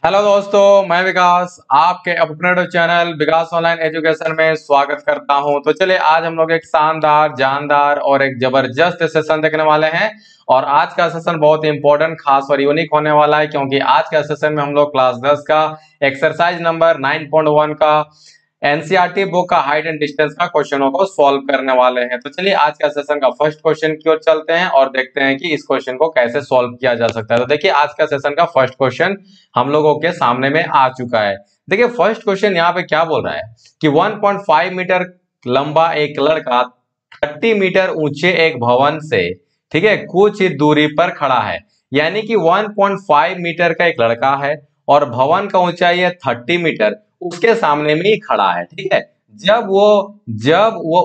Hello दोस्तों, मैं विकास आपके अपने चैनल विकास ऑनलाइन एजुकेशन में स्वागत करता हूं। तो चलिए आज हम लोग एक शानदार, जानदार और एक जबरदस्त सेशन देखने वाले हैं। और आज का सेशन बहुत ही इंपॉर्टेंट, खास और यूनिक होने वाला है, क्योंकि आज का सेशन में हम लोग क्लास 10 का एक्सरसाइज नंबर 9.1 का एनसीईआरटी बुक का हाइट एंड डिस्टेंस का क्वेश्चनों को सॉल्व करने वाले हैं। तो चलिए आज का सेशन का फर्स्ट क्वेश्चन की ओर चलते हैं और देखते हैं कि इस क्वेश्चन को कैसे सॉल्व किया जा सकता है। तो देखिए आज का सेशन का फर्स्ट क्वेश्चन हम लोगों के सामने में आ चुका है। देखिए फर्स्ट क्वेश्चन यहाँ पे क्या बोल रहा है कि 1.5 मीटर लंबा एक लड़का 30 मीटर ऊंचे एक भवन से, ठीक है, कुछ ही दूरी पर खड़ा है। यानी कि 1.5 मीटर का एक लड़का है और भवन का ऊंचाई है 30 मीटर, उसके सामने में ही खड़ा है। ठीक है, जब वो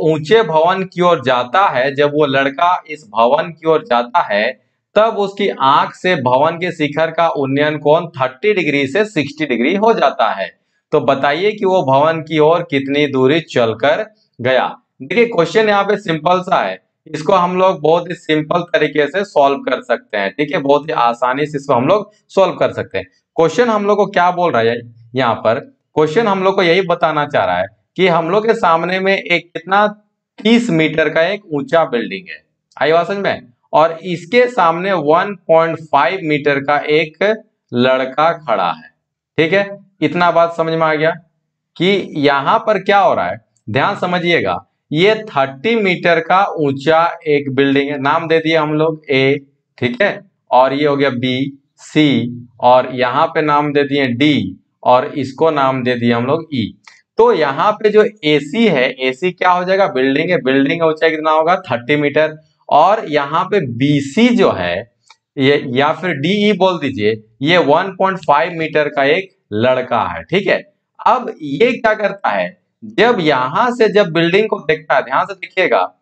ऊंचे भवन की ओर जाता है, जब वो लड़का इस भवन की ओर जाता है, तब उसकी आंख से भवन के शिखर का उन्नयन कोण 30 डिग्री से 60 डिग्री हो जाता है। तो बताइए कि वो भवन की ओर कितनी दूरी चलकर गया। देखिए क्वेश्चन यहाँ पे सिंपल सा है, इसको हम लोग बहुत ही सिंपल तरीके से सॉल्व कर सकते हैं। ठीक है, बहुत ही आसानी से इसको हम लोग सॉल्व कर सकते हैं। क्वेश्चन हम लोग को क्या बोल रहा है यहाँ पर, क्वेश्चन हम लोग को यही बताना चाह रहा है कि हम लोग के सामने में एक कितना 30 मीटर का एक ऊंचा बिल्डिंग है, आई बात समझ में, और इसके सामने 1.5 मीटर का एक लड़का खड़ा है। ठीक है, इतना बात समझ में आ गया कि यहां पर क्या हो रहा है। ध्यान समझिएगा, ये 30 मीटर का ऊंचा एक बिल्डिंग है, नाम दे दिए हम लोग ए, ठीक है, और ये हो गया बी, सी, और यहाँ पे नाम दे दिए डी, और इसको नाम दे दिए हम लोग ई। तो यहाँ पे जो एसी है, एसी क्या हो जाएगा, बिल्डिंग है, बिल्डिंग का ऊंचाई कितना होगा 30 मीटर, और यहाँ पे बीसी जो है ये, या फिर डीई बोल दीजिए, ये 1.5 मीटर का एक लड़का है। ठीक है, अब ये क्या करता है, जब यहां से जब बिल्डिंग को देखता है, ध्यान से देखिएगा,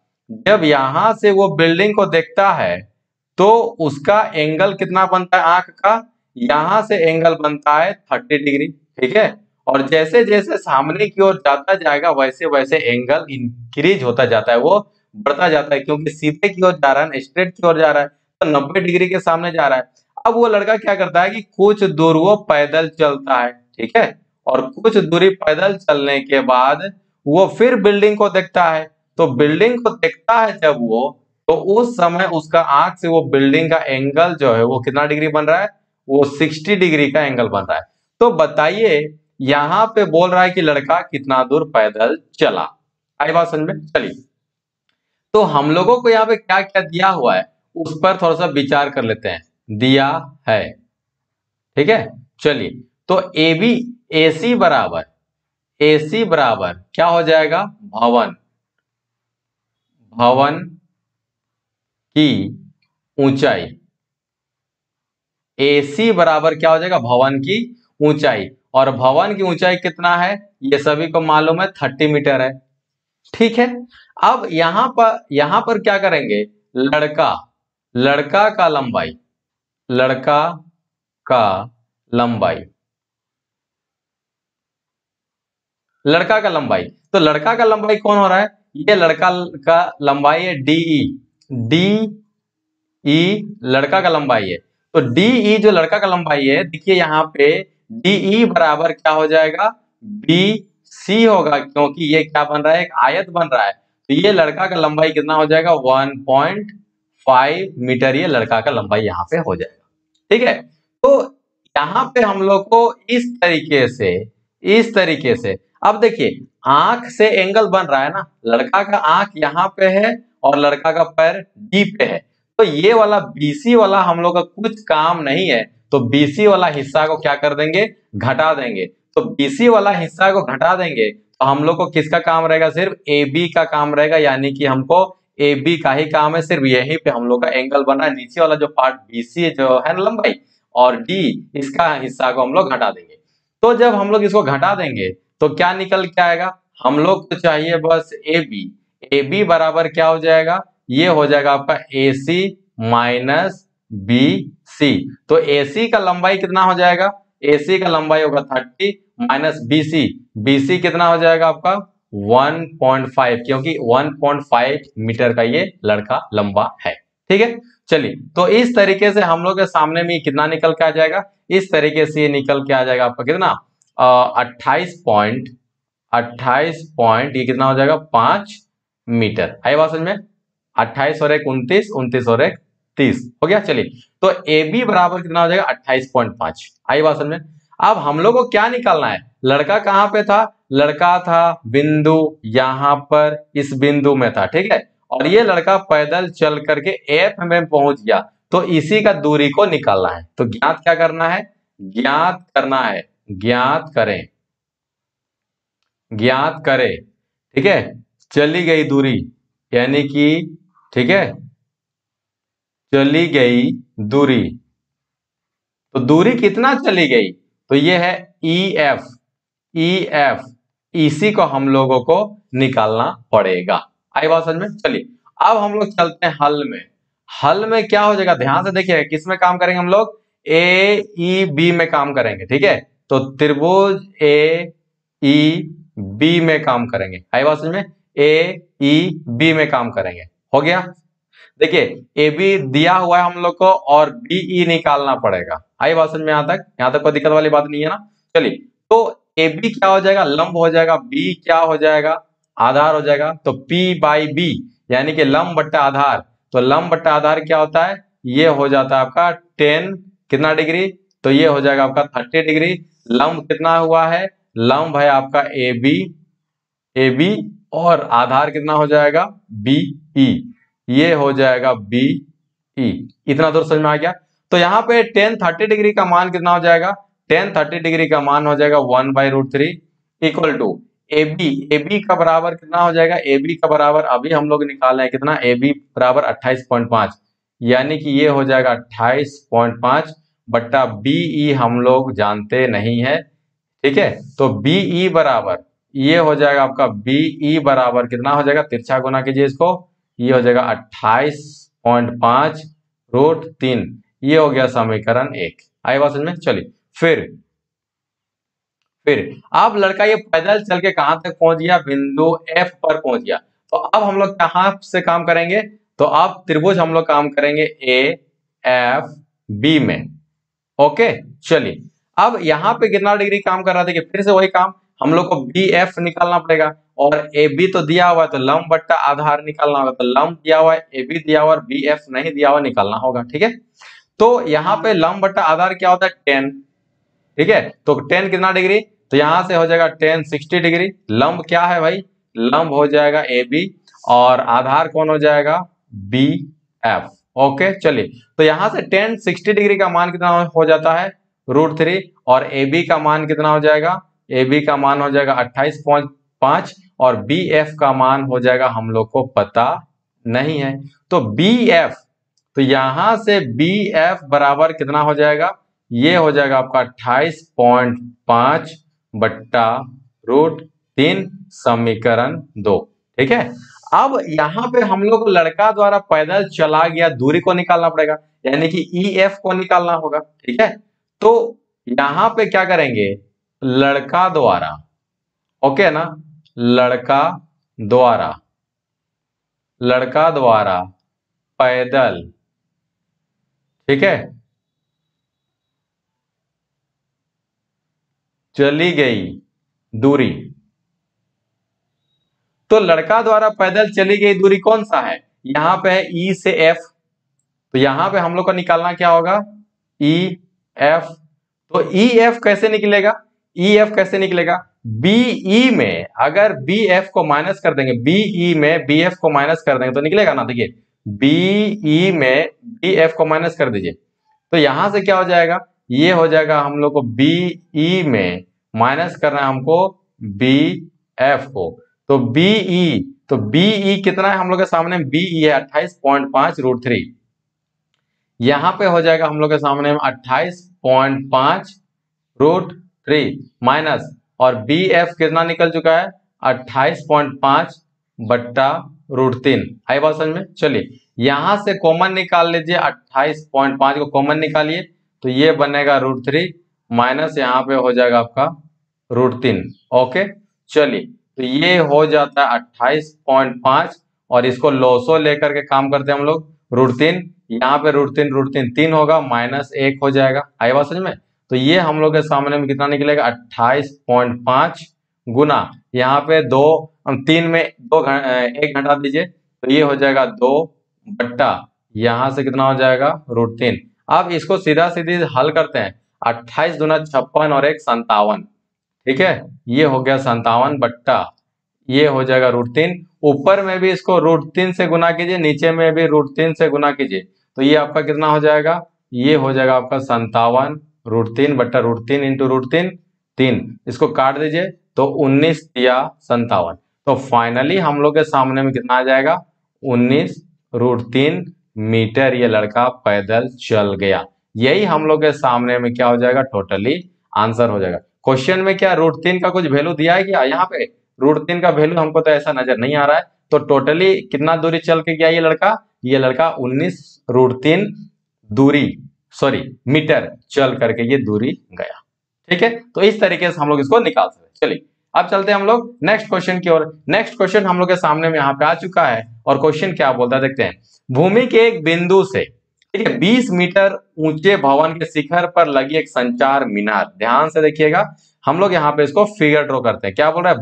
जब यहां से वो बिल्डिंग को देखता है तो उसका एंगल कितना बनता है आंख का, यहां से एंगल बनता है 30 डिग्री। ठीक है, और जैसे जैसे सामने की ओर जाता जाएगा वैसे वैसे एंगल इंक्रीज होता जाता है, वो बढ़ता जाता है, क्योंकि सीधे की ओर जा रहा है, स्ट्रेट की ओर जा रहा है, तो 90 डिग्री के सामने जा रहा है। अब वो लड़का क्या करता है कि कुछ दूर वो पैदल चलता है, ठीक है, और कुछ दूरी पैदल चलने के बाद वो फिर बिल्डिंग को देखता है। तो बिल्डिंग को देखता है जब वो, तो उस समय उसका आंख से वो बिल्डिंग का एंगल जो है वो कितना डिग्री बन रहा है, वो 60 डिग्री का एंगल बन रहा है। तो बताइए यहां पे बोल रहा है कि लड़का कितना दूर पैदल चला। आई बात समझ में, चलिए तो हम लोगों को यहाँ पे क्या क्या दिया हुआ है उस पर थोड़ा सा विचार कर लेते हैं। दिया है, ठीक है, चलिए, तो एसी बराबर क्या हो जाएगा, भवन, भवन की ऊंचाई, एसी बराबर क्या हो जाएगा, भवन की ऊंचाई, और भवन की ऊंचाई कितना है ये सभी को मालूम है 30 मीटर है। ठीक है, अब यहां पर क्या करेंगे, लड़का लड़का का लंबाई, लड़का का लंबाई, लड़का का लंबाई, तो लड़का का लंबाई कौन हो रहा है, ये लड़का का लंबाई है डीई, डीई लड़का का लंबाई है। तो डीई जो लड़का का लंबाई है, देखिए यहाँ पे डीई बराबर क्या हो जाएगा, बी सी होगा, क्योंकि ये क्या बन रहा है, एक आयत बन रहा है। तो ये लड़का का लंबाई कितना हो जाएगा, 1.5 मीटर, ये लड़का का लंबाई यहाँ पे हो जाएगा। ठीक है, तो यहाँ पे हम लोग को इस तरीके से अब देखिए आंख से एंगल बन रहा है ना, लड़का का आंख यहाँ पे है और लड़का का पैर डी पे है, तो ये वाला बीसी वाला हम लोग का कुछ काम नहीं है, तो बीसी वाला हिस्सा को क्या कर देंगे, घटा देंगे। तो बीसी वाला हिस्सा को घटा देंगे तो हम लोग को किसका काम रहेगा, सिर्फ ए बी का काम रहेगा, यानी कि हमको ए बी का ही काम है, सिर्फ यहीं पे हम लोग का एंगल बन रहा है। नीचे वाला जो पार्ट बीसी जो है लंबाई और डी, इसका हिस्सा को हम लोग घटा देंगे। तो जब हम लोग इसको घटा देंगे तो क्या निकल के आएगा, हम लोग को चाहिए बस ए बी, ए बी बराबर क्या हो जाएगा, ये हो जाएगा आपका ए सी माइनस बी सी। तो एसी का लंबाई कितना हो जाएगा, एसी का लंबाई होगा 30 माइनस बीसी, बीसी कितना हो जाएगा आपका 1.5, क्योंकि 1.5 मीटर का ये लड़का लंबा है। ठीक है, चलिए, तो इस तरीके से हम लोग के सामने में कितना निकल के आ जाएगा, इस तरीके से ये निकल के आ जाएगा आपका कितना 28 पॉइंट ये कितना हो जाएगा 5 मीटर। आई बात समझ में, 28 और 1 29, 29 और 1 30 हो गया। चलिए, तो ए बी बराबर कितना हो जाएगा 28.5। आई बात समझ में। अब हम लोग को क्या निकालना है, लड़का कहां पे था, लड़का था बिंदु यहां पर, इस बिंदु में था, ठीक है, और ये लड़का पैदल चल करके एफ में पहुंच गया, तो इसी का दूरी को निकालना है। तो ज्ञात क्या करना है, ज्ञात करना है, ज्ञात करें, ज्ञात करें, ठीक है, चली गई दूरी, यानी कि ठीक है, चली गई दूरी, तो दूरी कितना चली गई, तो ये है ई एफ, ई एफ, इसी को हम लोगों को निकालना पड़ेगा। आई बात समझ में। चलिए, अब हम लोग चलते हैं हल में। हल में क्या हो जाएगा, ध्यान से देखिए, किस में काम करेंगे हम लोग, ए ई बी में काम करेंगे, ठीक है, तो त्रिभुज ए ई बी में काम करेंगे। आई बात समझ में, ए ई बी में काम करेंगे, हो गया। देखिए, ए बी दिया हुआ है हम लोग को और बी ई निकालना पड़ेगा। आई बात समझ में, यहां तक कोई दिक्कत वाली बात नहीं है ना। चलिए, तो ए बी क्या हो जाएगा, लंब हो जाएगा, बी क्या हो जाएगा, आधार हो जाएगा, तो P बाई बी यानी कि लंब बट्टा आधार, तो लंब बट्टा आधार क्या होता है, ये हो जाता है आपका 10 कितना डिग्री, तो ये हो जाएगा आपका 30 डिग्री। लंब कितना हुआ है, लंब है आपका ए बी और आधार कितना हो जाएगा बी ई, ये हो जाएगा बी ई। इतना दूर समझ में आ गया। तो यहाँ पे 10 30 डिग्री का मान कितना हो जाएगा, 10 30 डिग्री का मान हो जाएगा 1/√3 इक्वल टू ए बी का बराबर कितना हो जाएगा, ए बी का बराबर अभी हम लोग निकाल रहे हैं कितना, ए बी बराबर 28.5, यानी कि ये हो जाएगा 28.5 बट्टा बी ई हम लोग जानते नहीं है, ठीक है, तो बी ई बराबर ये हो जाएगा आपका बी ई बराबर कितना हो जाएगा, तिरछा गुना कीजिए इसको, ये हो जाएगा 28.5√3, ये हो गया समीकरण 1। आई बात समझ में। चलिए, फिर अब लड़का ये पैदल चल के कहां तक पहुंच गया, बिंदु एफ पर पहुंच गया। तो अब हम लोग कहां से काम करेंगे, तो अब त्रिभुज हम लोग काम करेंगे ए एफ बी में। ओके, चलिए, अब यहाँ पे कितना डिग्री काम कर रहा था, फिर से वही काम, हम लोग को बी एफ निकालना पड़ेगा और ए बी तो दिया हुआ है, तो लंब बट्टा आधार निकालना होगा, तो लंब दिया हुआ है, ए बी दिया हुआ है, बी एफ नहीं दिया हुआ, निकालना होगा, ठीक है। तो यहाँ पे लंब बट्टा आधार क्या होता है 10, ठीक है, तो 10 कितना डिग्री, तो यहां से हो जाएगा 10 60 डिग्री। लंब क्या है भाई, लंब हो जाएगा ए बी और आधार कौन हो जाएगा बी एफ। ओके, चलिए, तो यहां से 10 60 डिग्री का मान कितना हो जाता है √3 और ए बी का मान कितना हो जाएगा, ए बी का मान हो जाएगा 28.5 और बी एफ का मान हो जाएगा हम लोग को पता नहीं है, तो बी एफ, तो यहां से बी एफ बराबर कितना हो जाएगा, ये हो जाएगा आपका 28.5 बट्टा √3 समीकरण 2, ठीक है। अब यहाँ पे हम लोग को लड़का द्वारा पैदल चला गया दूरी को निकालना पड़ेगा, यानी कि ई एफ को निकालना होगा, ठीक है। तो यहाँ पे क्या करेंगे, लड़का द्वारा, ओके ना, लड़का द्वारा पैदल, ठीक है, चली गई दूरी, तो लड़का द्वारा पैदल चली गई दूरी कौन सा है, यहां पे है ई से एफ, तो यहां पे हम लोग को निकालना क्या होगा ई एफ, तो ई एफ कैसे निकलेगा, ई एफ कैसे निकलेगा, बीई में अगर बी एफ को माइनस कर देंगे, बीई में बी एफ को माइनस कर देंगे तो निकलेगा ना, देखिए बीई में बी एफ को माइनस कर दीजिए, तो यहां से क्या हो जाएगा, ये हो जाएगा हम लोग को बीई में माइनस करना है हमको बी एफ को, तो बीई, तो बीई कितना है हम लोग के सामने, बीई है 28.5√3, यहां पे हो जाएगा हम लोग के सामने 28.5√3 माइनस, और बी एफ कितना निकल चुका है 28.5 बट्टा √3। आई बात समझ में। चलिए, यहां से कॉमन निकाल लीजिए, 28.5 को कॉमन निकालिए, तो ये बनेगा √3 माइनस यहाँ पे हो जाएगा आपका √3। ओके, चलिए, तो ये हो जाता है 28.5 और इसको लोसो लेकर के काम करते हैं हम लोग, √3, यहाँ पे √3 3 होगा, -1 हो जाएगा। आई बात समझ में? तो ये हम लोग के सामने में कितना निकलेगा, 28.5 गुना यहाँ पे 2, 3 में 1 घटा दीजिए, तो ये हो जाएगा 2 बट्टा यहाँ से कितना हो जाएगा, √3। अब इसको सीधा सीधी हल करते हैं, 28 दूना 56 और 1 57, ठीक है, ये हो गया 57 बट्टा ये हो जाएगा √3। ऊपर में भी इसको √3 से गुना कीजिए, नीचे में भी √3 से गुना कीजिए, तो ये आपका कितना हो जाएगा, ये हो जाएगा आपका 57 √3 बट्टा √3 इंटू √3 3, इसको काट दीजिए तो 19 या 57। तो फाइनली हम लोग के सामने में कितना आ जाएगा, 19 √3 मीटर ये लड़का पैदल चल गया। यही हम लोग के सामने में क्या हो जाएगा, टोटली आंसर हो जाएगा। क्वेश्चन में क्या √3 का कुछ वैल्यू दिया है क्या, यहाँ पे √3 का वैल्यू हमको तो ऐसा नजर नहीं आ रहा है। तो टोटली कितना दूरी चल के गया ये लड़का 19 √3 दूरी मीटर चल करके ये दूरी गया। ठीक है, तो इस तरीके से हम लोग इसको निकाल सकते हैं। चलिए अब चलते हैं हम लोग नेक्स्ट क्वेश्चन की ओर। नेक्स्ट क्वेश्चन हम लोग के सामने में यहाँ पे आ चुका है और क्वेश्चन क्या बोलता है देखते हैं। भूमि के एक बिंदु से, ठीक है, 20 मीटर ऊंचे भवन के शिखर पर लगी एक संचार मीनार, ध्यान से देखिएगा, हम लोग यहाँ पे इसको फिगर ड्रॉ करते हैं। क्या बोल रहा है,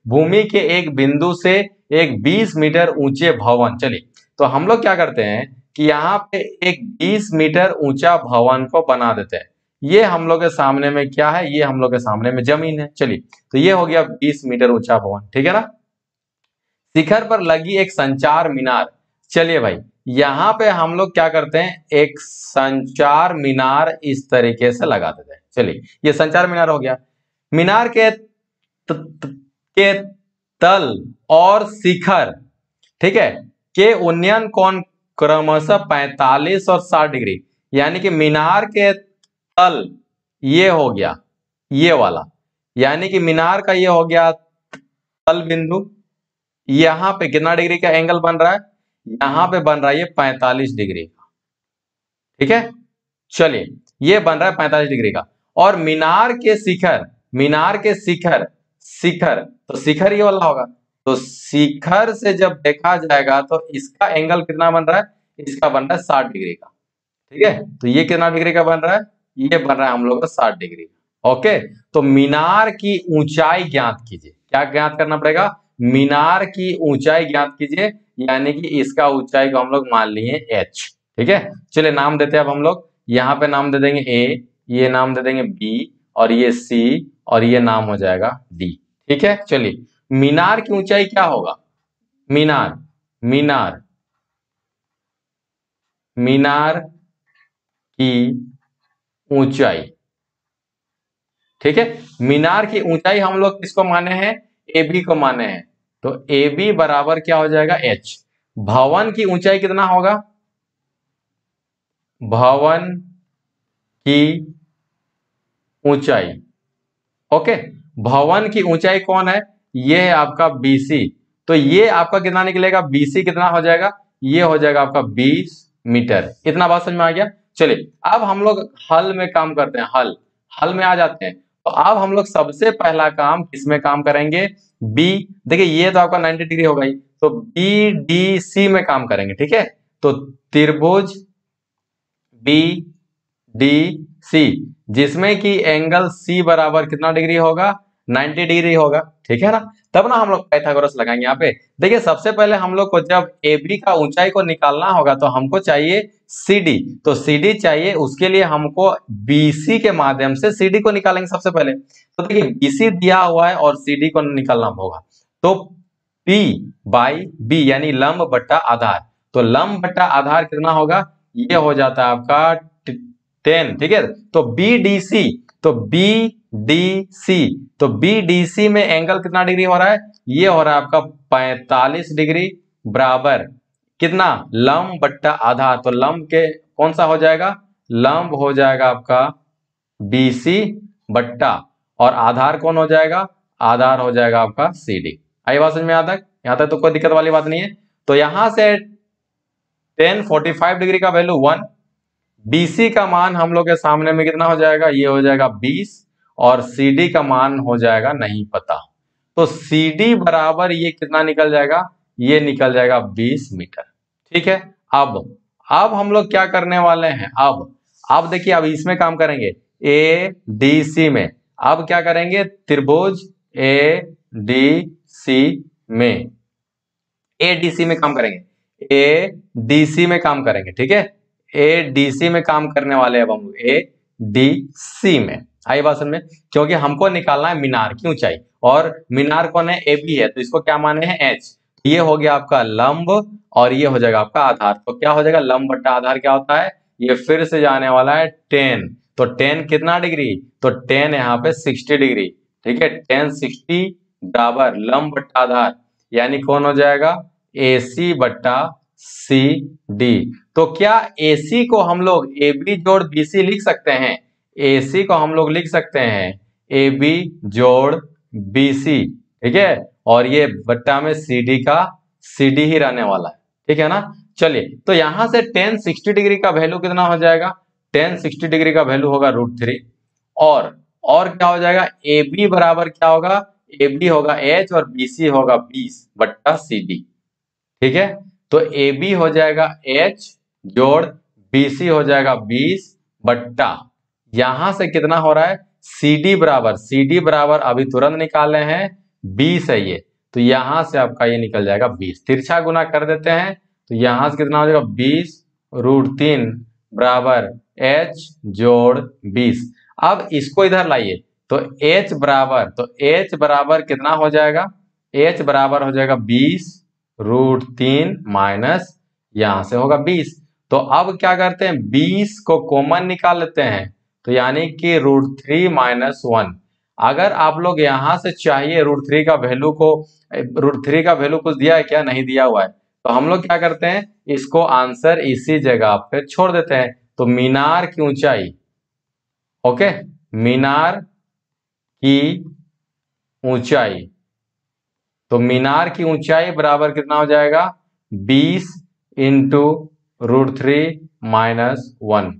भूमि के एक बिंदु से एक 20 मीटर ऊंचे भवन। चलिए तो हम लोग क्या करते हैं कि यहाँ पे एक 20 मीटर ऊंचा भवन को बना देते हैं। ये हम लोग के सामने में क्या है, ये हम लोग के सामने में जमीन है। चलिए तो ये हो गया 20 मीटर ऊंचा भवन, ठीक है ना। शिखर पर लगी एक संचार मीनार। चलिए भाई यहाँ पे हम लोग क्या करते हैं, एक संचार मीनार इस तरीके से लगा देते हैं। चलिए ये संचार मीनार हो गया। मीनार के तल और शिखर, ठीक है, के उन्नयन कोण क्रमशः 45 और 60 डिग्री, यानी कि मीनार के तल ये हो गया ये वाला, यानी कि मीनार का ये हो गया तल बिंदु, यहां पे कितना डिग्री का एंगल बन रहा है, यहां पे बन रहा है ये 45 डिग्री का, ठीक है। चलिए ये बन रहा है 45 डिग्री का। और मीनार के शिखर तो शिखर ये वाला होगा, तो शिखर से जब देखा जाएगा तो इसका एंगल कितना बन रहा है, इसका बन रहा है 60 डिग्री का, ठीक है। तो ये कितना डिग्री का बन रहा है, ये बन रहा है हम लोग का 60 डिग्री का। ओके, तो मीनार की ऊंचाई ज्ञात कीजिए। क्या ज्ञात करना पड़ेगा, मीनार की ऊंचाई ज्ञात कीजिए, यानी कि इसका ऊंचाई को हम लोग मान लिए h, ठीक है। चलिए नाम देते हैं अब हम लोग, यहाँ पे नाम दे देंगे a, ये नाम दे देंगे b, और ये c, और ये नाम हो जाएगा d, ठीक है। चलिए मीनार की ऊंचाई क्या होगा, मीनार की ऊंचाई, ठीक है। मीनार की ऊंचाई हम लोग किसको माने हैं, ए बी को माने हैं, तो ए बी बराबर क्या हो जाएगा h। भवन की ऊंचाई कितना होगा, भवन की ऊंचाई, ओके, भवन की ऊंचाई कौन है, ये है आपका BC, तो ये आपका कितना निकलेगा, BC कितना हो जाएगा, ये हो जाएगा आपका 20 मीटर। इतना बात समझ में आ गया। चलिए अब हम लोग हल में काम करते हैं, हल में आ जाते हैं। तो अब हम लोग सबसे पहला काम किसमें काम करेंगे, बी, देखिए ये तो आपका 90 डिग्री होगा ही, तो BDC में काम करेंगे, ठीक है। तो त्रिभुज BDC जिसमें कि एंगल C बराबर कितना डिग्री होगा, 90 डिग्री होगा, ठीक है ना। तब ना हम लोग पाइथागोरस लगाएंगे। यहाँ पे देखिए सबसे पहले हम लोग को जब AB का ऊंचाई को निकालना होगा तो हमको चाहिए CD, तो CD चाहिए, उसके लिए हमको BC के माध्यम से CD को निकालेंगे सबसे पहले। तो देखिए BC दिया हुआ है और CD को निकालना होगा, तो P/B यानी लंब बट्टा आधार, तो लंब बट्टा आधार कितना होगा, ये हो जाता है आपका 10, ठीक है। तो BDC में एंगल कितना डिग्री हो रहा है, ये हो रहा है आपका 45 डिग्री बराबर कितना, लंब बट्टा आधार, तो लंब के कौन सा हो जाएगा, लंब हो जाएगा आपका BC बट्टा, और आधार कौन हो जाएगा, आधार हो जाएगा आपका CD। आई बात समझ में यहाँ तक तो कोई दिक्कत वाली बात नहीं है। तो यहां से 45 डिग्री का वैल्यू 1, BC का मान हम लोग के सामने में कितना हो जाएगा, ये हो जाएगा 20, और CD का मान हो जाएगा नहीं पता, तो CD बराबर ये कितना निकल जाएगा, ये निकल जाएगा 20 मीटर, ठीक है। अब हम लोग क्या करने वाले हैं, अब देखिए, अब इसमें काम करेंगे ए डी सी में। अब क्या करेंगे, त्रिभुज ए डी सी में, ए डी सी में काम करेंगे, ए डी सी में काम करेंगे, ठीक है। ए डी सी में काम करने वाले अब हम ए डी सी में। आई बात समझ में, क्योंकि हमको निकालना है मीनार की ऊंचाई, और मीनार कौन है, ए बी है, तो इसको क्या माने हैं, एच। ये हो गया आपका लंब और ये हो जाएगा आपका आधार। तो क्या हो जाएगा, लंब बट्टा आधार क्या होता है, ये फिर से जाने वाला है 10। तो 10 कितना डिग्री, तो 10 यहाँ पे 60 डिग्री, ठीक है। 10 60 बराबर लंब बट्टा आधार, यानी कौन हो जाएगा, ए सी बट्टा सी डी। तो क्या ए सी को हम लोग ए बी जोड़ बी सी लिख सकते हैं, ए सी को हम लोग लिख सकते हैं ए बी जोड़ बी सी, ठीक है। और ये बट्टा में सी डी का सी डी ही रहने वाला है, ठीक है ना। चलिए, तो यहां से 10 60 डिग्री का वैल्यू कितना हो जाएगा, 10 60 डिग्री का वैल्यू होगा √3। और क्या हो जाएगा, ए बी बराबर क्या होगा, ए बी होगा एच और बी सी होगा 20 बट्टा सी डी, ठीक है। तो ए बी हो जाएगा एच जोड़ बी सी हो जाएगा 20 बट्टा, यहां से कितना हो रहा है, सी डी बराबर अभी तुरंत निकाले हैं 20 है ये, तो यहां से आपका ये निकल जाएगा 20। तिरछा गुना कर देते हैं, तो यहां से कितना हो जाएगा 20 √3 बराबर एच जोड़ 20। अब इसको इधर लाइए, तो एच बराबर कितना हो जाएगा, एच बराबर हो जाएगा 20 √3 माइनस यहां से होगा 20। तो अब क्या करते हैं, 20 को कॉमन निकाल लेते हैं, तो यानी कि √3 माइनस 1। अगर आप लोग यहां से चाहिए √3 का वैल्यू को, √3 का वैल्यू कुछ दिया है क्या, नहीं दिया हुआ है, तो हम लोग क्या करते हैं, इसको आंसर इसी जगह पे छोड़ देते हैं। तो मीनार की ऊंचाई, ओके, मीनार की ऊंचाई, तो मीनार की ऊंचाई बराबर कितना हो जाएगा, 20 इंटू √3 माइनस 1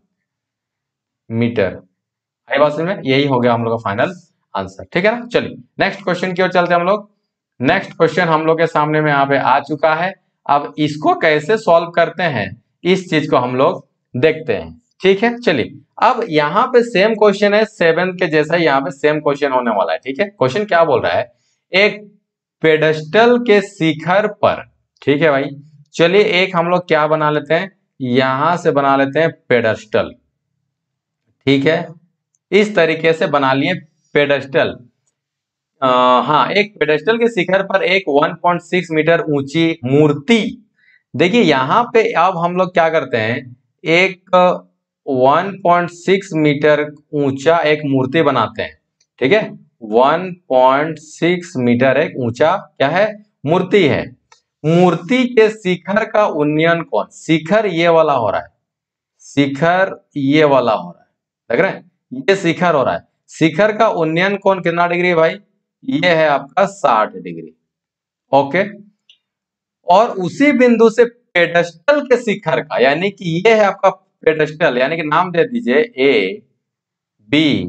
मीटर। आई बात समझ में, यही हो गया हम लोग का फाइनल आंसर, ठीक है ना। चलिए नेक्स्ट क्वेश्चन की ओर चलते हैं हम लोग। नेक्स्ट क्वेश्चन हम लोग के सामने में यहाँ पे आ चुका है। अब इसको कैसे सॉल्व करते हैं, इस चीज को हम लोग देखते हैं, ठीक है। चलिए, अब यहाँ पे सेम क्वेश्चन है, 7 के जैसा यहाँ पे सेम क्वेश्चन होने वाला है, ठीक है। क्वेश्चन क्या बोल रहा है, एक पेडेस्टल के शिखर पर, ठीक है भाई। चलिए एक हम लोग क्या बना लेते हैं, यहां से बना लेते हैं पेडेस्टल, ठीक है। इस तरीके से बना लिए पेडेस्टल। हाँ, एक पेडेस्टल के शिखर पर एक 1.6 मीटर ऊंची मूर्ति, देखिए यहां पे अब हम लोग क्या करते हैं, एक 1.6 मीटर ऊंचा एक मूर्ति बनाते हैं, ठीक है। 1.6 मीटर एक ऊंचा क्या है, मूर्ति है। मूर्ति के शिखर का उन्नयन कौन, शिखर ये वाला हो रहा है, शिखर ये वाला हो रहा है, देख रहे हैं, ये शिखर हो रहा है। शिखर का उन्नयन कोण कितना डिग्री है भाई, ये है आपका 60 डिग्री, ओके। और उसी बिंदु से पेडेस्टल के शिखर का, यानी कि ये है आपका पेडेस्टल, यानी कि नाम दे दीजिए ए बी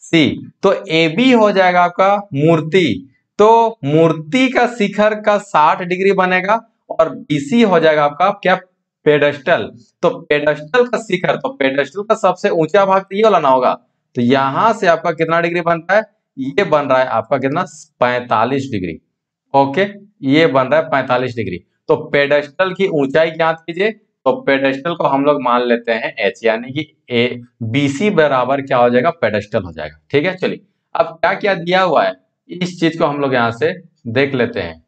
सी, तो ए बी हो जाएगा आपका मूर्ति, तो मूर्ति का शिखर का 60 डिग्री बनेगा, और बीसी हो जाएगा आपका क्या, पेडेस्टल। तो पेडेस्टल का शिखर, तो पेडेस्टल का सबसे ऊंचा भाग तो ये वाला ना होगा, तो यहां से आपका कितना डिग्री बनता है, ये बन रहा है आपका कितना, 45 डिग्री, ओके। ये बन रहा है 45 डिग्री। तो पेडेस्टल की ऊंचाई ज्ञात कीजिए, तो पेडेस्टल को हम लोग मान लेते हैं एच, यानी कि ए बीसी बराबर क्या हो जाएगा, पेडेस्टल हो जाएगा, ठीक है। चलिए अब क्या क्या दिया हुआ है, इस चीज को हम लोग यहां से देख लेते हैं,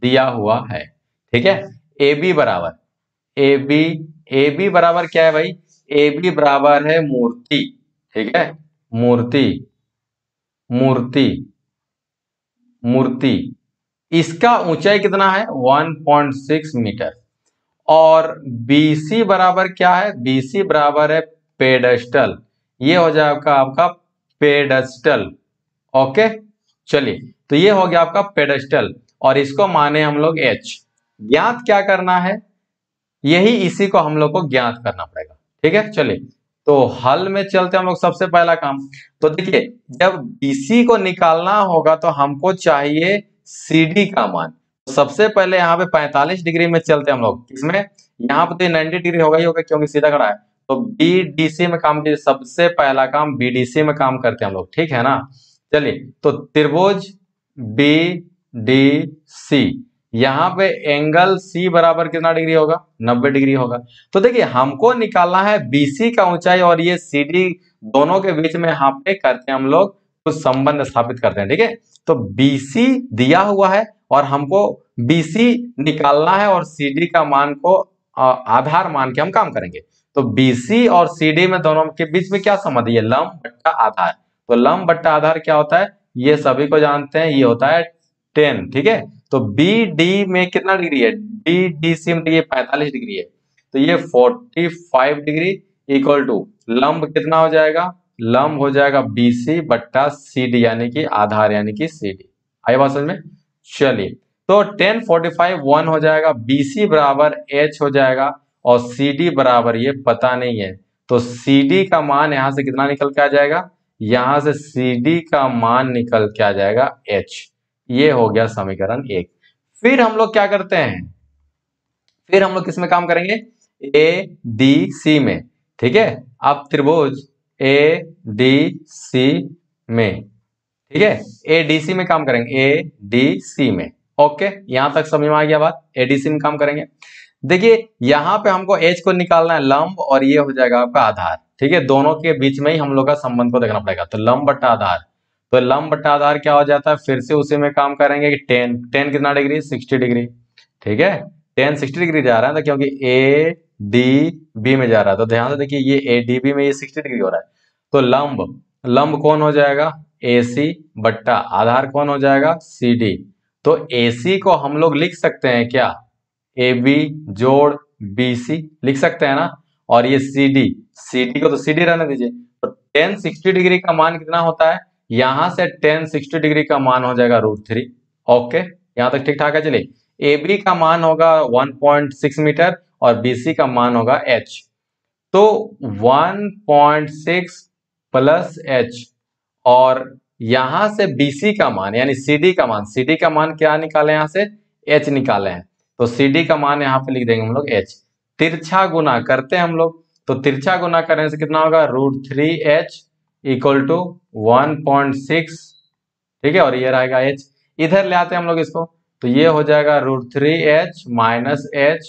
दिया हुआ है, ठीक है। ए बी बराबर, ए बी बराबर क्या है भाई, ए बी बराबर है मूर्ति, ठीक है, मूर्ति, मूर्ति, मूर्ति, इसका ऊंचाई कितना है 1.6 मीटर, और BC बराबर क्या है, BC बराबर है पेडेस्टल, ये हो जाएगा आपका पेडेस्टल, ओके। चलिए, तो ये हो गया आपका पेडेस्टल, और इसको माने हम लोग H। ज्ञात क्या करना है, यही इसी को हम लोग को ज्ञात करना पड़ेगा, ठीक है। चलिए तो हल में चलते हम लोग, सबसे पहला काम, तो देखिए जब BC को निकालना होगा तो हमको चाहिए CD का मान। तो सबसे पहले यहाँ पे 45 डिग्री में चलते हैं हम लोग, इसमें यहाँ पे तो 90 डिग्री होगा ही होगा क्योंकि सीधा खड़ा है। तो बीडीसी में काम कीजिए, सबसे पहला काम बीडीसी में काम करते हैं हम लोग, ठीक है ना। चलिए, तो त्रिभुज बीडीसी, यहाँ पे एंगल सी बराबर कितना डिग्री होगा, 90 डिग्री होगा। तो देखिए हमको निकालना है बीसी का ऊंचाई और ये सीडी, दोनों के बीच में यहाँ पे करते हैं हम लोग कुछ संबंध स्थापित करते हैं, ठीक है। तो बीसी दिया हुआ है और हमको बीसी निकालना है और सीडी का मान को आधार मान के हम काम करेंगे। तो बीसी और सीडी में दोनों के बीच में क्या संबंध है, ये लंब बट्टा आधार। तो लंब बट्टा आधार क्या होता है, ये सभी को जानते हैं, ये होता है 10, ठीक है। तो बी डी में कितना डिग्री है, डी डी सी में ये 45 डिग्री है, तो ये 45 डिग्री इक्वल टू लंब कितना हो जाएगा, लंब हो जाएगा बीसी बट्टा सीडी यानी कि आधार यानी कि सीडी। आई बात समझ में। चलिए, तो 10 45 1 हो जाएगा, बीसी बराबर एच हो जाएगा और सीडी बराबर ये पता नहीं है। तो सीडी का मान यहां से कितना निकल के आ जाएगा, यहां से सीडी का मान निकल के आ जाएगा एच। ये हो गया समीकरण 1। फिर हम लोग क्या करते हैं, फिर हम लोग किस में काम करेंगे, ए डी सी में, ठीक है। अब त्रिभुज ए डी सी में, ठीक है, ए डी सी में काम करेंगे, ए डी सी में। ओके, यहां तक समझ में आ गया बात, एडीसी में काम करेंगे। देखिए यहां पे हमको एच को निकालना है लंब और ये हो जाएगा आपका आधार, ठीक है। दोनों के बीच में ही हम लोग का संबंध को देखना पड़ेगा। तो लंब बट्टा आधार, तो लंब बट्टा आधार क्या हो जाता है, फिर से उसी में काम करेंगे कि 10 कितना डिग्री, 60 डिग्री, ठीक है। 10 60 डिग्री जा रहा है, तो क्योंकि ए डी बी में जा रहा है, तो ध्यान से देखिए ये ए डी बी में ये 60 डिग्री हो रहा है। तो लंब कौन हो जाएगा, ए सी बट्टा आधार कौन हो जाएगा, सी डी। तो AC को हम लोग लिख सकते हैं क्या, AB जोड़ BC लिख सकते हैं ना। और ये CD को तो CD रहने दीजिए। तो 10 60 डिग्री का मान कितना होता है, यहां से 10 60 डिग्री का मान हो जाएगा √3। ओके, यहां तक ठीक ठाक है। चलिए, AB का मान होगा 1.6 मीटर और BC का मान होगा H। तो 1.6 प्लस H और यहां से BC का मान यानी CD का मान क्या निकाले, यहां से H निकाले हैं। तो CD का मान यहां पे लिख देंगे हम लोग H। तिरछा गुना करते हैं हम लोग, तो तिरछा गुना करने से कितना होगा, √3H इक्वल टू 1.6, ठीक है। और ये रहेगा H, इधर ले आते हैं हम लोग इसको, तो ये हो जाएगा √3H माइनस H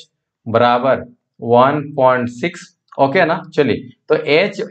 बराबर 1.6। ओके ना। चलिए, तो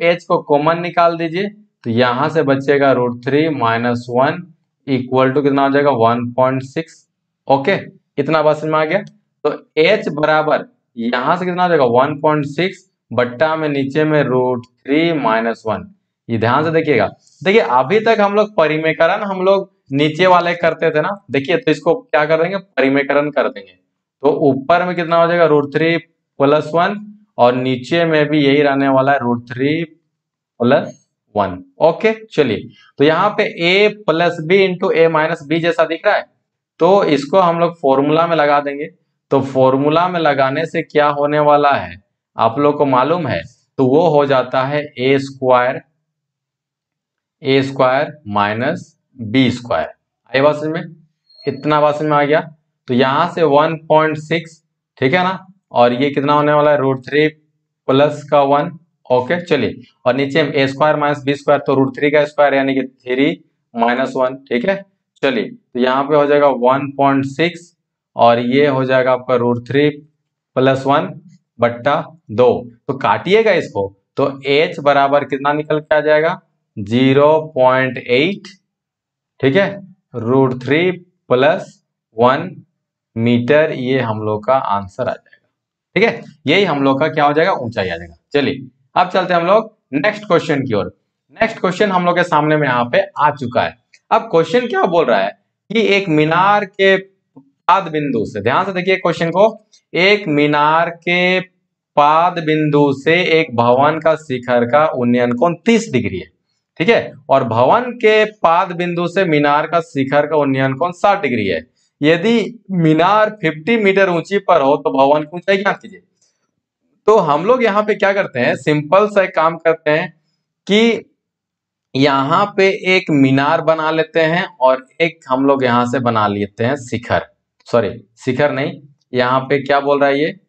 H को कॉमन निकाल दीजिए, तो यहां से बचेगा √3 माइनस 1 इक्वल टू कितना हो जाएगा 1.6। ओके, इतना बात समझ में आ गया। तो H बराबर यहां से कितना हो जाएगा 1.6 बट्टा में नीचे में √3 माइनस 1। ये ध्यान से देखिएगा, देखिए अभी तक हम लोग परिमेकरण हम लोग नीचे वाले करते थे ना। देखिए, तो इसको क्या कर देंगे, परिमेकरण कर देंगे। तो ऊपर में कितना हो जाएगा √3 प्लस 1 और नीचे में भी यही रहने वाला है √3 प्लस 1। ओके, चलिए, तो यहाँ पे a plus B into A minus B जैसा दिख रहा है, तो इसको हम लोग फॉर्मूला में लगा देंगे। तो फॉर्मूला में लगाने से क्या होने वाला है आप लोग को मालूम है, तो वो हो जाता है a square minus b square. आई बात समझ में, इतना बात समझ में आ गया। तो यहां से 1.6, ठीक है ना, और ये कितना होने वाला है √3 प्लस का 1। ओके, चलिए, और नीचे में a² माइनस बी स्क्वायर, तो √3 का स्क्वायर यानी कि 3 माइनस 1, ठीक है। चलिए, तो यहाँ पे हो जाएगा 1.6 और ये हो जाएगा आपका √3 प्लस 1 बट्टा 2। तो काटिएगा इसको, तो h बराबर कितना निकल के आ जाएगा 0.8, ठीक है, √3 प्लस 1 मीटर। ये हम लोग का आंसर आ जाएगा, ठीक है। यही हम लोग का क्या हो जाएगा, ऊंचाई आ जाएगा। चलिए, अब चलते हैं हम लोग नेक्स्ट क्वेश्चन की ओर। नेक्स्ट क्वेश्चन हम लोग के सामने में यहाँ पे आ चुका है। अब क्वेश्चन क्या बोल रहा है कि एक मीनार के पाद बिंदु से, ध्यान से देखिए क्वेश्चन को, एक मीनार के पाद बिंदु से एक भवन का शिखर का उन्नयन कोण 30 डिग्री है, ठीक है। और भवन के पाद बिंदु से मीनार का शिखर का उन्नयन कोण 60 डिग्री है। यदि मीनार 50 मीटर ऊंची पर हो तो भवन की ऊंचाई क्या कीजिए। तो हम लोग यहाँ पे क्या करते हैं, सिंपल सा एक काम करते हैं कि यहाँ पे एक मीनार बना लेते हैं और एक हम लोग यहाँ से बना लेते हैं शिखर। सॉरी शिखर नहीं, यहाँ पे क्या बोल रहा है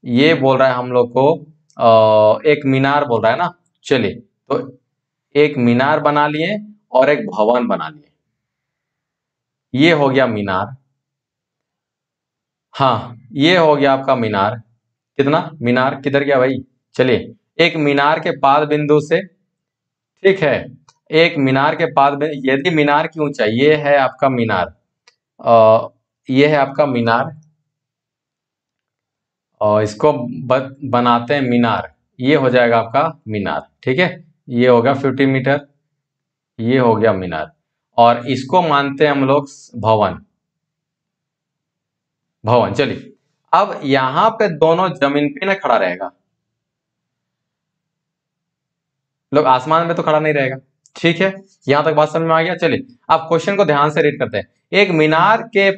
ये बोल रहा है हम लोग को एक मीनार बोल रहा है ना। चलिए, तो एक मीनार बना लिए और एक भवन बना लिए, ये हो गया मीनार। हाँ, ये हो गया आपका मीनार। कितना मीनार किधर गया भाई? चलिए, एक मीनार के पाद बिंदु से, ठीक है, एक मीनार के पाद बिंदु, यदि मीनार की ऊंचाई, ये है आपका मीनार, ये है आपका मीनार, और इसको बनाते हैं मीनार, ये हो जाएगा आपका मीनार, ठीक है। ये होगा 50 मीटर, ये हो गया मीनार, और इसको मानते हैं हम लोग भवन। भवन, चलिए, अब यहां पे दोनों जमीन पे ना खड़ा रहेगा, लोग आसमान में तो खड़ा नहीं रहेगा, ठीक है। यहां तक बात समझ में आ गया। चलिए, अब क्वेश्चन को ध्यान से रीड करते हैं। एक मीनार के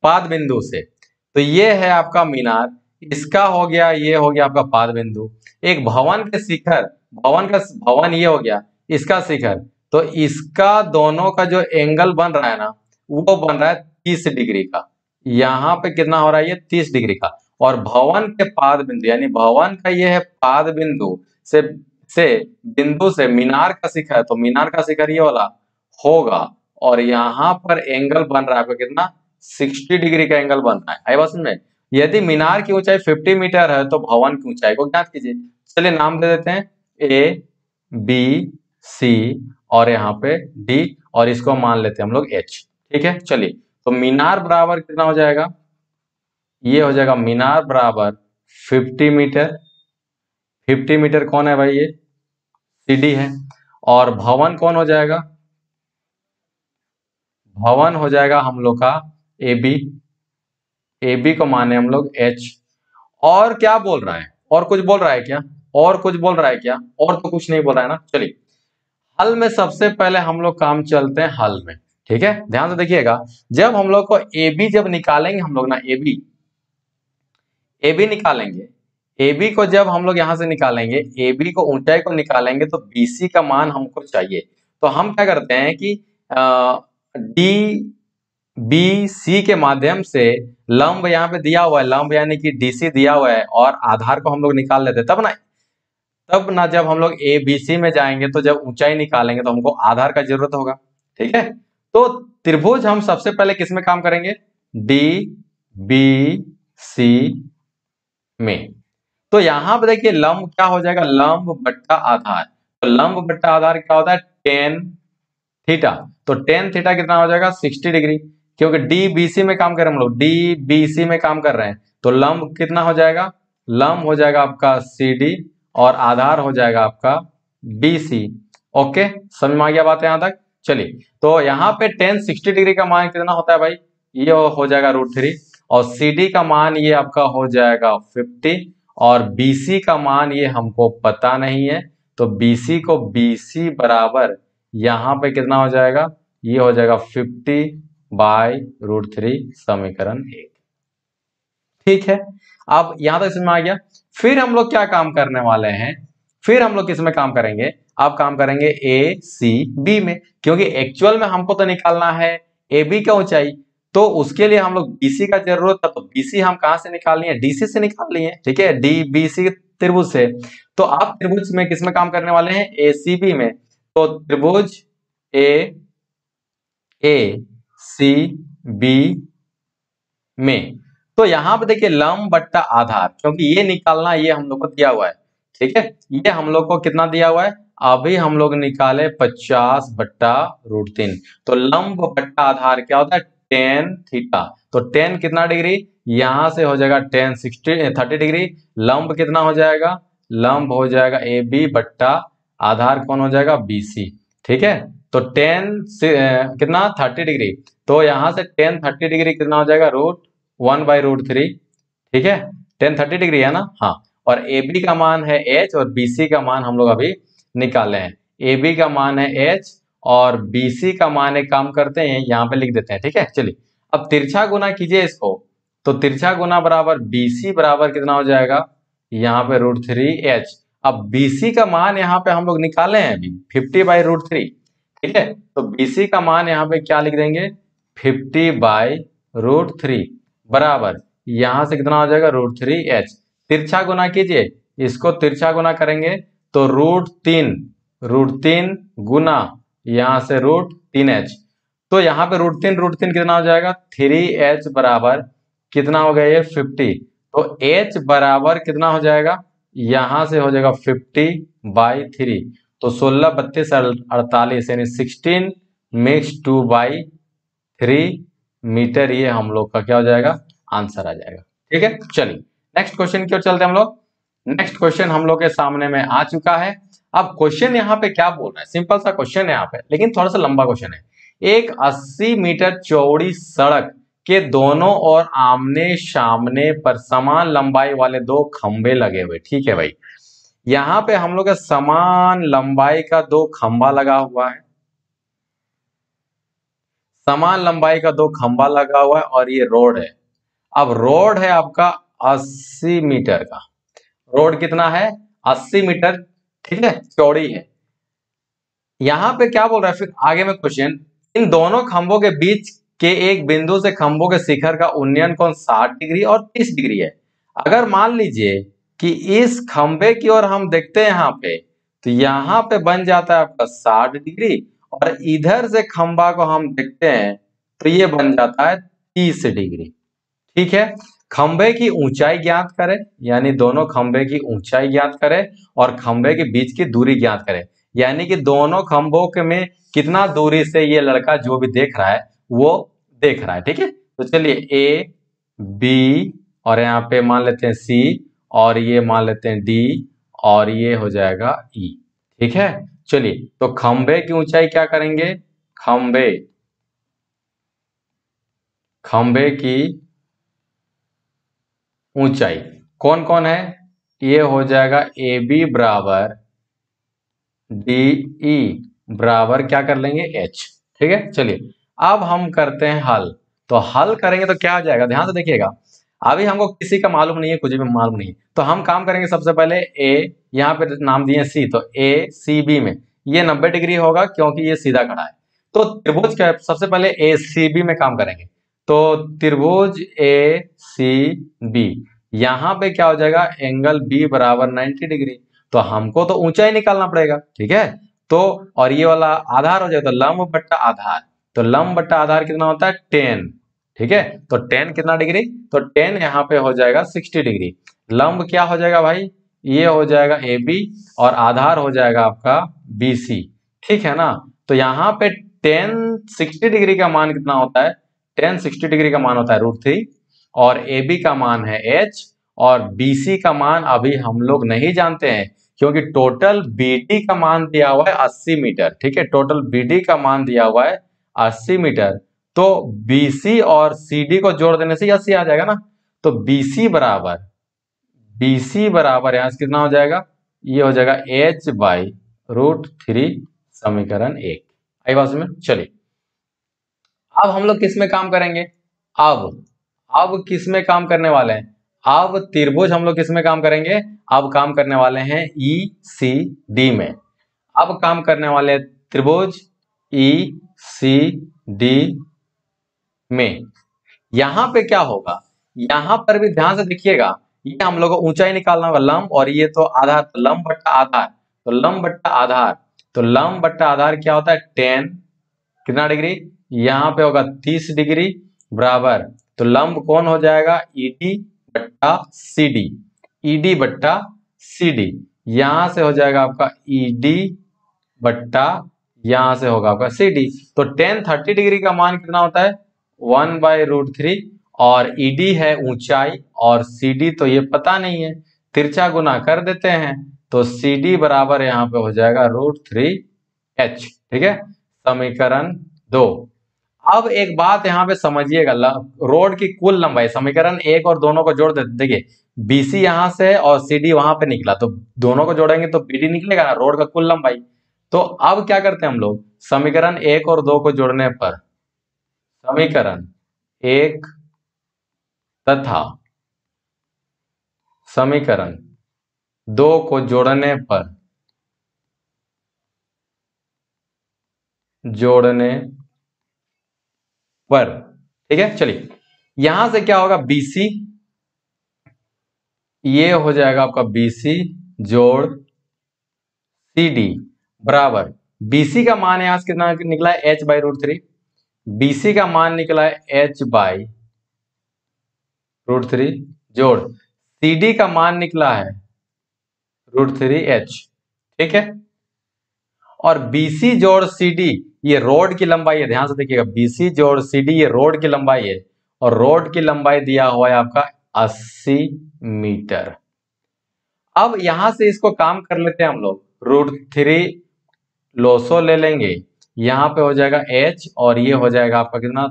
पाद बिंदु से, तो ये है आपका मीनार, इसका हो गया, ये हो गया आपका पाद बिंदु। एक भवन के शिखर, भवन ये हो गया, इसका शिखर, तो इसका दोनों का जो एंगल बन रहा है ना, वो बन रहा है 30 डिग्री का। यहाँ पे कितना हो रहा है? ये 30 डिग्री का। और भवन के पाद बिंदु, यानी भवन का ये है पाद बिंदु से से बिंदु से मीनार का शिखर, तो मीनार का शिखर ये वाला होगा, और यहाँ पर एंगल बन रहा है आपका कितना? 60 डिग्री का एंगल बन रहा है। आई बात समझ में? यदि मीनार की ऊंचाई 50 मीटर है तो भवन की ऊंचाई को ज्ञात कीजिए। चलिए, नाम दे देते हैं ए बी सी और यहाँ पे डी, और इसको मान लेते हैं हम लोग एच, ठीक है। चलिए, तो मीनार बराबर कितना हो जाएगा? ये हो जाएगा मीनार बराबर 50 मीटर। 50 मीटर कौन है भाई? ये सीडी है। और भवन कौन हो जाएगा? भवन हो जाएगा हम लोग का ए बी। ए बी को माने हम लोग एच। और क्या बोल रहा है? और कुछ बोल रहा है क्या? और कुछ बोल रहा है क्या? और तो कुछ नहीं बोल रहा है ना। चलिए, हल में सबसे पहले हम लोग काम चलते हैं हल में, ठीक है। ध्यान से देखिएगा, जब हम लोग को ए बी जब निकालेंगे हम लोग ना, ए बी निकालेंगे, ए बी को जब हम लोग यहां से निकालेंगे, ए बी को ऊंचाई को निकालेंगे, तो बी सी का मान हमको चाहिए। तो हम क्या करते हैं कि डी बी सी के माध्यम से लंब यहाँ पे दिया हुआ है, लंब यानी कि डीसी दिया हुआ है, और आधार को हम लोग निकाल लेते हैं। तब ना जब हम लोग ए बी सी में जाएंगे, तो जब ऊंचाई निकालेंगे तो हमको आधार का जरूरत होगा, ठीक है। तो त्रिभुज हम सबसे पहले किस में काम करेंगे? डी बी सी में। तो यहां पर देखिए, लंब क्या हो जाएगा? लंब बट्टा आधार। तो लंब बट्टा आधार क्या होता है? Tan theta. तो टेन थीटा कितना हो जाएगा? 60 डिग्री। क्योंकि डीबीसी में काम कर रहे हैं हम लोग, डीबीसी में काम कर रहे हैं, तो लंब कितना हो जाएगा? लंब हो जाएगा आपका सीडी, और आधार हो जाएगा आपका बीसी। ओके, समझ में आ गया बात यहां तक? चलिए, तो यहाँ पे टेन 60 डिग्री का मान कितना होता है भाई? ये हो जाएगा √3, और सीडी का मान ये आपका हो जाएगा 50, और बीसी का मान ये हमको पता नहीं है, तो बीसी को बीसी बराबर यहाँ पे कितना हो जाएगा? ये हो जाएगा 50/√3, समीकरण 1, ठीक है। अब यहां तक समझ में आ गया। फिर हम लोग क्या काम करने वाले हैं? फिर हम लोग किस में काम करेंगे? अब काम करेंगे ए सी बी में, क्योंकि एक्चुअल में हमको तो निकालना है ए बी का ऊंचाई, तो उसके लिए हम लोग बीसी का जरूरत था। तो बीसी हम कहां से निकाल लिए? डीसी से निकाल लिए, ठीक है, डी बी सी त्रिभुज से। तो आप त्रिभुज में किस में काम करने वाले हैं? ए सी बी में। तो त्रिभुज ए सी बी में, तो यहां पे देखिए लंब बट्टा आधार, क्योंकि ये निकालना, ये हम लोग को दिया हुआ है, ठीक है। ये हम लोग को कितना दिया हुआ है? अभी हम लोग निकाले 50/√3। तो लंब बट्टा आधार क्या होता है? Tan theta. तो टेन कितना डिग्री? यहां से हो जाएगा टेन 30 डिग्री। लंब कितना हो जाएगा? लंब हो जाएगा ए बी बट्टा आधार कौन हो जाएगा? बीसी, ठीक है। तो टेन कितना? 30 डिग्री। तो यहां से टेन 30 डिग्री कितना हो जाएगा? √1/√3, ठीक है। टेन 30 डिग्री है ना? हाँ। और ए बी का मान है एच, और बी सी का मान हम लोग अभी निकाले हैं। ए बी का मान है एच, और बी सी का मान एक काम करते हैं, यहाँ पे लिख देते हैं, ठीक है। चलिए, अब तिरछा गुना कीजिए इसको, तो तिरछा गुना बराबर बी सी बराबर कितना हो जाएगा? यहाँ पे √3h। अब बी सी का मान यहाँ पे हम लोग निकाले हैं अभी 50/√3, ठीक है। तो बी सी का मान यहाँ पे क्या लिख देंगे? 50/√3, बराबर यहां से कितना हो जाएगा √3h। तिरछा गुना कीजिए, इसको तिरछा गुना करेंगे तो √3 गुना यहां से √3h। तो यहाँ पे √3 कितना हो जाएगा 3h बराबर कितना हो गया ये 50। तो h बराबर कितना हो जाएगा, यहां से हो जाएगा 50/3। तो 16 32 48 यानी 16 मिक्स 2/3 मीटर, ये हम लोग का क्या हो जाएगा आंसर आ जाएगा। ठीक है, चलिए नेक्स्ट क्वेश्चन की ओर चलते हैं हम लोग। नेक्स्ट क्वेश्चन हम लोग के सामने में आ चुका है। अब क्वेश्चन यहाँ पे क्या बोल रहा है, सिंपल सा क्वेश्चन है यहाँ पे, लेकिन थोड़ा सा लंबा क्वेश्चन है। एक 80 मीटर चौड़ी सड़क के दोनों ओर आमने सामने पर समान लंबाई वाले दो खंबे लगे हुए। ठीक है भाई, यहाँ पे हम लोग का समान लंबाई का दो खंबा लगा हुआ है, समान लंबाई का दो खंबा लगा हुआ है और ये रोड है। अब रोड है आपका 80 मीटर का, रोड कितना है 80 मीटर, ठीक है, चौड़ी है। यहां पे क्या बोल रहा है फिर आगे में क्वेश्चन, इन दोनों खंभों के बीच के एक बिंदु से खंभों के शिखर का उन्नयन कोण 60 डिग्री और 30 डिग्री है। अगर मान लीजिए कि इस खंभे की ओर हम देखते हैं यहाँ पे, तो यहाँ पे बन जाता है आपका 60 डिग्री, और इधर से खंभा को हम देखते हैं तो ये बन जाता है 30 डिग्री। ठीक है, खंभे की ऊंचाई ज्ञात करें, यानी दोनों खंभे की ऊंचाई ज्ञात करें और खंभे के बीच की दूरी ज्ञात करें, यानी कि दोनों खंभों के में कितना दूरी से ये लड़का जो भी देख रहा है वो देख रहा है। ठीक है, तो चलिए ए बी और यहाँ पे मान लेते हैं सी और ये मान लेते हैं डी और ये हो जाएगा ई। ठीक है, चलिए तो खंभे की ऊंचाई क्या करेंगे, खंभे खंभे की ऊंचाई कौन कौन है, ये हो जाएगा ए बी बराबर डी ई बराबर क्या कर लेंगे एच। ठीक है, चलिए अब हम करते हैं हल। तो हल करेंगे तो क्या आ जाएगा, ध्यान से देखिएगा। अभी हमको किसी का मालूम नहीं है, कुछ भी मालूम नहीं है, तो हम काम करेंगे सबसे पहले ए, यहाँ पे नाम दिए सी, तो ए सी बी में ये 90 डिग्री होगा क्योंकि ये सीधा खड़ा है। तो त्रिभुज का सबसे पहले ए सी बी में काम करेंगे। तो त्रिभुज ए सी बी, यहाँ पे क्या हो जाएगा एंगल बी बराबर 90 डिग्री। तो हमको तो ऊंचाई निकालना पड़ेगा। ठीक है, तो और ये वाला आधार हो जाएगा, तो लंब बट्टा आधार, तो लंब बट्टा आधार कितना होता है 10। ठीक है, तो 10 कितना डिग्री, तो 10 यहाँ पे हो जाएगा 60 डिग्री। लंब क्या हो जाएगा भाई, ये हो जाएगा ए बी और आधार हो जाएगा आपका बी सी। ठीक है ना, तो यहाँ पे 10 60 डिग्री का मान कितना होता है, 10 60 डिग्री का मान होता है √3 और ए बी का मान है एच और बीसी का मान अभी हम लोग नहीं जानते हैं क्योंकि टोटल बीडी का मान दिया हुआ है 80 मीटर। ठीक है, टोटल बीडी का मान दिया हुआ है 80 मीटर। तो बीसी और सीडी को जोड़ देने से 80 आ जाएगा ना, तो बीसी बराबर यहां से कितना हो जाएगा, ये हो जाएगा h/√3 समीकरण 1। आई बात में, चलिए अब हम लोग किस में काम करेंगे, अब किस में काम करने वाले हैं, अब त्रिभुज हम लोग किस में काम करेंगे, अब काम करने वाले हैं ई सी डी में। अब काम करने वाले त्रिभुज ई सी डी में, यहां पे क्या होगा, यहां पर भी ध्यान से देखिएगा, ये हम लोग को ऊंचाई निकालना होगा लंब और ये तो आधार, तो लंब बट्टा आधार, तो लंब बट्टा आधार, तो लंब बट्टा आधार क्या होता है 10 कितना डिग्री, यहाँ पे होगा 30 डिग्री बराबर, तो लंब कौन हो जाएगा ईडी बट्टा सीडी, ईडी बट्टा सीडी, यहां से हो जाएगा आपका ईडी बट्टा यहां से होगा आपका सीडी। तो 10 30 डिग्री का मान कितना होता है 1/√3 और ईडी है ऊंचाई और सीडी तो ये पता नहीं है, तिरछा गुना कर देते हैं, तो सीडी बराबर यहाँ पे हो जाएगा √3h। ठीक है, समीकरण 2। अब एक बात यहाँ पे समझिएगा, रोड की कुल लंबाई समीकरण 1 और दोनों को जोड़ देते, देखिए बीसी यहां से और सीडी वहां पे निकला, तो दोनों को जोड़ेंगे तो बीडी निकलेगा ना, रोड का कुल लंबाई। तो अब क्या करते हैं हम लोग, समीकरण 1 और 2 को जोड़ने पर, समीकरण 1 तथा समीकरण 2 को जोड़ने पर, ठीक है, चलिए यहां से क्या होगा, BC, ये हो जाएगा आपका BC जोड़ CD बराबर, BC का मान यहां से कितना निकला है, h/√3। BC का मान निकला है h/√3 जोड़ CD का मान निकला है √3h। ठीक है, और BC जोड़ CD ये रोड की लंबाई है, ध्यान से देखिएगा, BC जोड़ CD ये रोड की लंबाई है, और रोड की लंबाई दिया हुआ है आपका 80 मीटर। अब यहां से इसको काम कर लेते हैं हम लोग, √3 लोसो ले लेंगे, यहां पे हो जाएगा h और ये हो जाएगा आपका कितना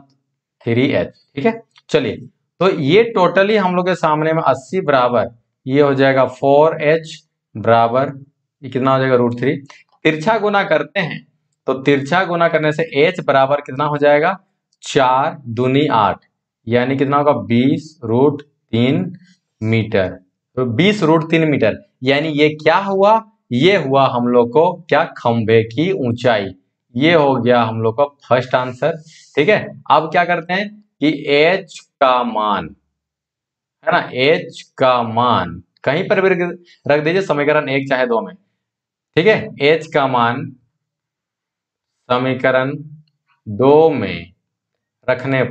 3h। ठीक है, चलिए, तो ये टोटली हम लोग के सामने में 80 बराबर, ये हो जाएगा 4h बराबर, ये कितना हो जाएगा √3। तिरछा गुना करते हैं, तो तिरछा गुना करने से h बराबर कितना हो जाएगा, 4 दूनी 8, यानी कितना होगा 20√3 मीटर। तो 20√3 मीटर, यानी ये क्या हुआ, ये हुआ हम लोग को क्या, खंभे की ऊंचाई। ये हो गया हम लोग का फर्स्ट आंसर। ठीक है, अब क्या करते हैं कि h का मान है ना, h का मान कहीं पर भी रख दीजिए, समीकरण 1 चाहे 2 में। ठीक है, h का मान समीकरण 2 में रखने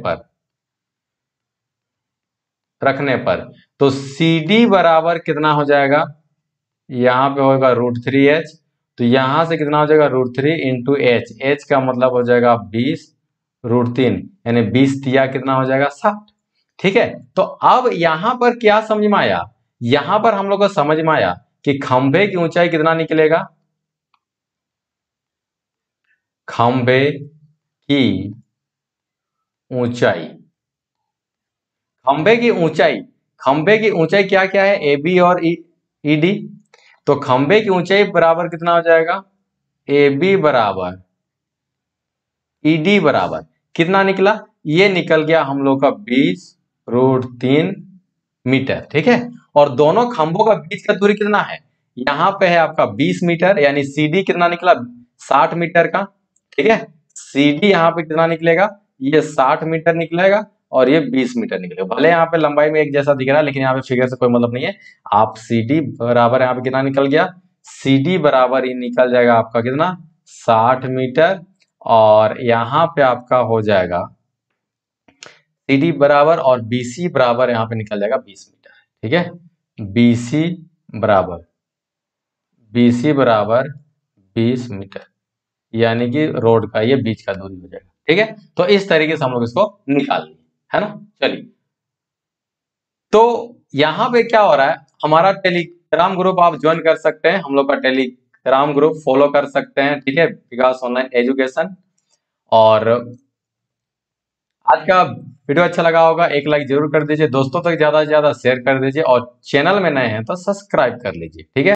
पर तो CD बराबर कितना हो जाएगा, यहाँ पे होगा √3h, तो यहां से कितना हो जाएगा √3 इंटू h, h का मतलब हो जाएगा 20√3, यानी 20 दिया कितना हो जाएगा 60। ठीक है, तो अब यहां पर क्या समझ में आया, यहां पर हम लोग को समझ में आया कि खंभे की ऊंचाई कितना निकलेगा, खंभे की ऊंचाई, खंभे की ऊंचाई क्या क्या है, AB और ED। तो खंभे की ऊंचाई बराबर कितना हो जाएगा, AB बराबर ED बराबर कितना निकला, ये निकल गया हम लोग का 20√3 मीटर। ठीक है, और दोनों खंभों का बीच का दूरी कितना है, यहां पे है आपका 20 मीटर, यानी CD कितना निकला 60 मीटर का। ठीक है, CD यहाँ पे कितना निकलेगा, ये 60 मीटर निकलेगा और ये 20 मीटर निकलेगा। भले यहाँ पे लंबाई में एक जैसा दिख रहा है, लेकिन यहाँ पे फिगर से कोई मतलब नहीं है। आप CD बराबर यहाँ पे कितना निकल गया, CD बराबर ही निकल जाएगा आपका कितना 60 मीटर, और यहाँ पे आपका हो जाएगा CD बराबर और BC बराबर यहाँ पे निकल जाएगा 20 मीटर। ठीक है, BC बराबर 20 मीटर, यानी कि रोड का ये बीच का दूरी हो जाएगा। ठीक है, तो इस तरीके से हम लोग इसको निकाल लेंगे, है ना। चलिए, तो यहाँ पे क्या हो रहा है, हमारा टेलीग्राम ग्रुप आप ज्वाइन कर सकते हैं, हम लोग का टेलीग्राम ग्रुप फॉलो कर सकते हैं। ठीक है, विकास ऑनलाइन एजुकेशन। और आज का वीडियो अच्छा लगा होगा, एक लाइक जरूर कर दीजिए, दोस्तों तक ज्यादा से ज्यादा शेयर कर दीजिए, और चैनल में नए हैं तो सब्सक्राइब कर लीजिए। ठीक है।